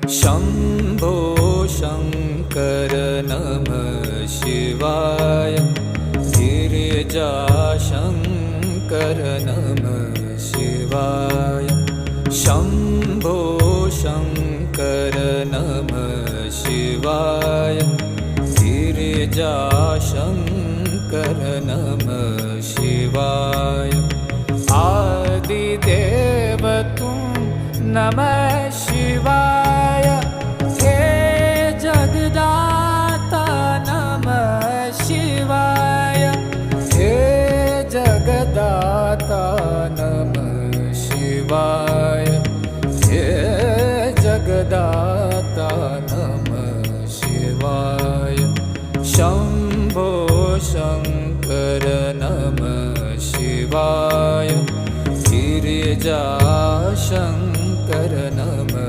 शम्भो शङ्कर नमः शिवाय। गिरिजाशङ्कर नमः शिवाय। शम्भो शङ्कर नमः शिवाय। गिरिजाशङ्कर नमः शिवाय। आदिदेव तुम नमः